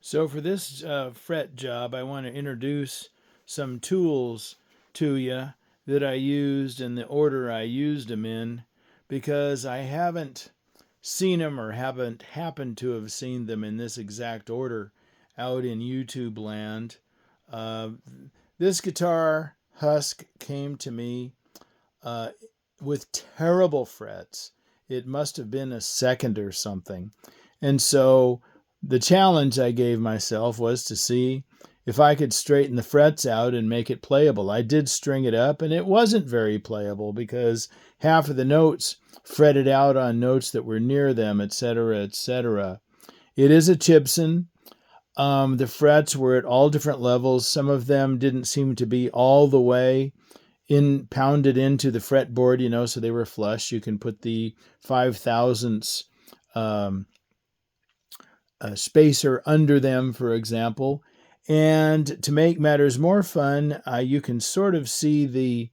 So for this fret job, I want to introduce some tools to you that I used in the order I used them in, because I haven't seen them or haven't happened to have seen them in this exact order out in YouTube land. Uh, this guitar husk came to me uh, with terrible frets. It must have been a second or something. And so the challenge I gave myself was to see if I could straighten the frets out and make it playable. I did string it up, and it wasn't very playable because half of the notes fretted out on notes that were near them, etc., etc. It is a Gibson. The frets were at all different levels. Some of them didn't seem to be all the way pounded into the fretboard, so they were flush. You can put the 5/1000ths spacer under them, for example. And to make matters more fun, you can sort of see the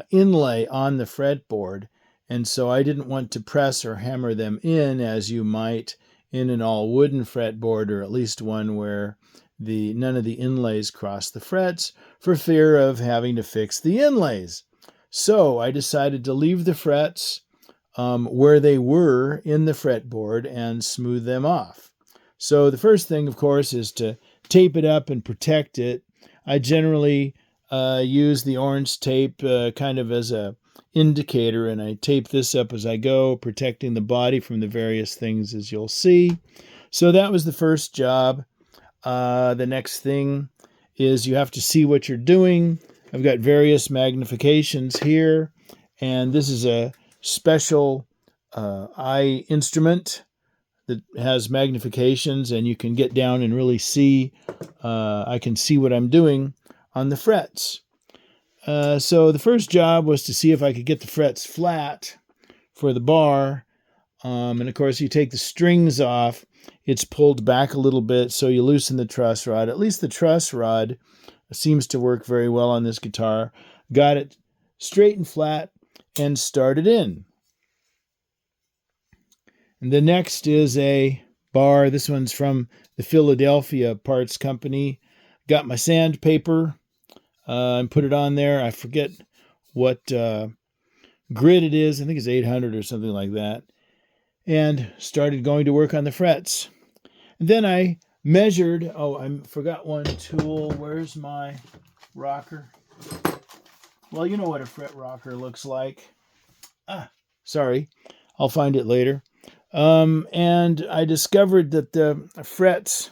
inlay on the fretboard. And so I didn't want to press or hammer them in as you might in an all wooden fretboard, or at least one where none of the inlays cross the frets, for fear of having to fix the inlays. So I decided to leave the frets where they were in the fretboard and smooth them off. So the first thing, of course, is to tape it up and protect it. I generally use the orange tape kind of as a indicator, and I tape this up as I go, protecting the body from the various things, as you'll see. So that was the first job. The next thing is you have to see what you're doing. I've got various magnifications here, and this is a special eye instrument that has magnifications, and you can get down and really see. I can see what I'm doing on the frets. So the first job was to see if I could get the frets flat for the bar. And of course, you take the strings off. It's pulled back a little bit, so you loosen the truss rod. At least the truss rod seems to work very well on this guitar. Got it straight and flat and started in. And the next is a bar. This one's from the Philadelphia Parts Company. Got my sandpaper and put it on there. I forget what grit it is. I think it's 800 or something like that. And started going to work on the frets. And then I measured. Oh, I forgot one tool. Where's my rocker? Well, you know what a fret rocker looks like. Sorry. I'll find it later. And I discovered that the frets,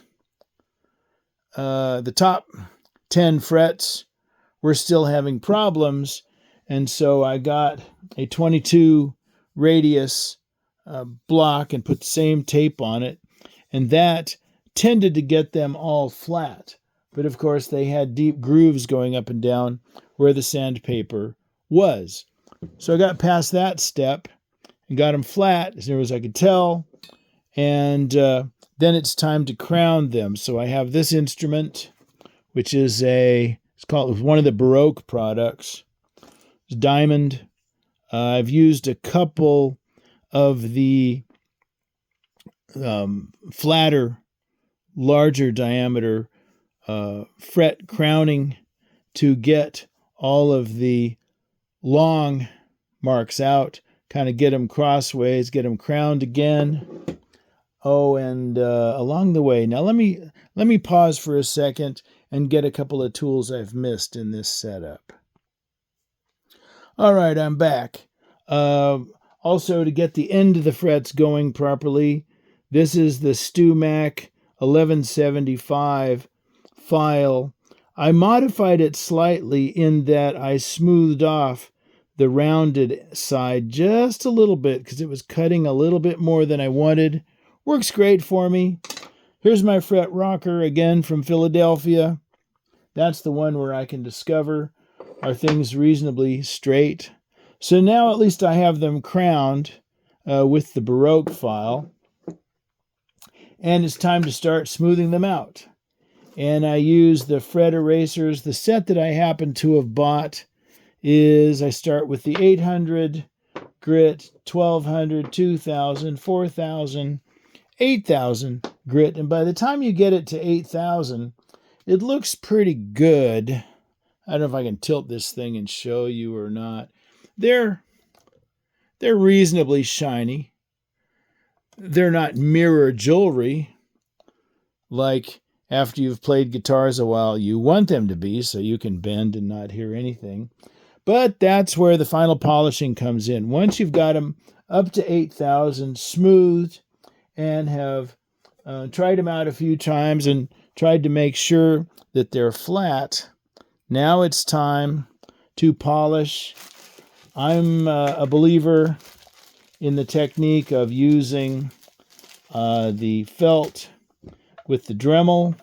the top 10 frets, were still having problems. And so I got a 22 radius block and put the same tape on it. And that tended to get them all flat. But of course, they had deep grooves going up and down where the sandpaper was. So I got past that step and got them flat as near as I could tell. And then it's time to crown them. So I have this instrument, which is it's called one of the Baroque products. It's diamond. I've used a couple of the flatter, larger diameter fret crowning to get all of the long marks out, kind of get them crossways, get them crowned again. Oh, and along the way, now let me pause for a second and get a couple of tools I've missed in this setup. All right, I'm back. Also, to get the end of the frets going properly, this is the StewMac 1175 file. I modified it slightly in that I smoothed off the rounded side just a little bit because it was cutting a little bit more than I wanted. Works great for me. Here's my fret rocker again from Philadelphia. That's the one where I can discover are things reasonably straight. So now at least I have them crowned with the Baroque file. And it's time to start smoothing them out. And I use the fret erasers. The set that I happen to have bought is I start with the 800 grit, 1200, 2000, 4000, 8000, grit. And by the time you get it to 8,000, it looks pretty good. I don't know if I can tilt this thing and show you or not. They're reasonably shiny. They're not mirror jewelry like after you've played guitars a while you want them to be, so you can bend and not hear anything. But that's where the final polishing comes in. Once you've got them up to 8,000 smoothed and have tried them out a few times and tried to make sure that they're flat, now it's time to polish. I'm a believer in the technique of using the felt with the Dremel,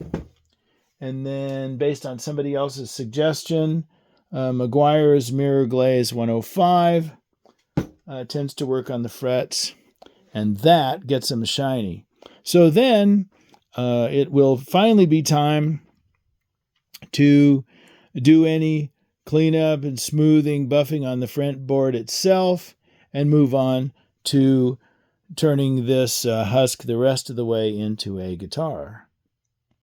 and then based on somebody else's suggestion, Meguiar's Mirror Glaze 105 tends to work on the frets, and that gets them shiny. So then it will finally be time to do any cleanup and smoothing, buffing on the fretboard itself, and move on to turning this husk the rest of the way into a guitar.